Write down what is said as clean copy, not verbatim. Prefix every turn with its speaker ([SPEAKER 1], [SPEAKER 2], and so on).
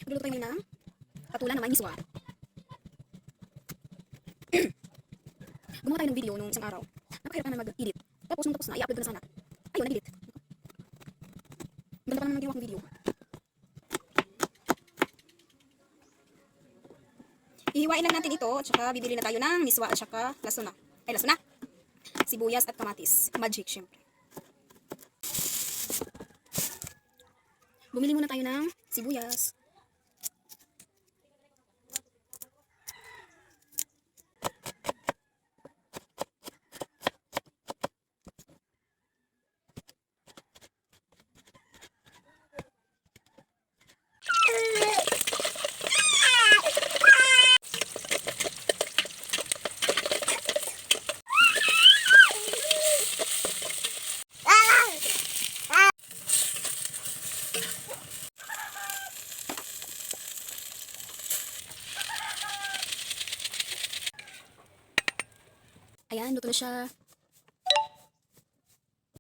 [SPEAKER 1] Magluluto tayo ngayon ng patulan na may miswa. Gumawa tayo ng video nung isang araw. Napakahirap naman mag-edit. Tapos nung tapos na, i-upload ko na sana. Ayun, nag-edit. Ganda pa naman ang ginawa kong video. Ihiwain lang natin ito, at saka bibili na tayo ng miswa at saka laso na. Ay, laso na. Sibuyas at kamatis. Magic, syempre. Bumili muna tayo ng sibuyas. Ayan, luto na siya.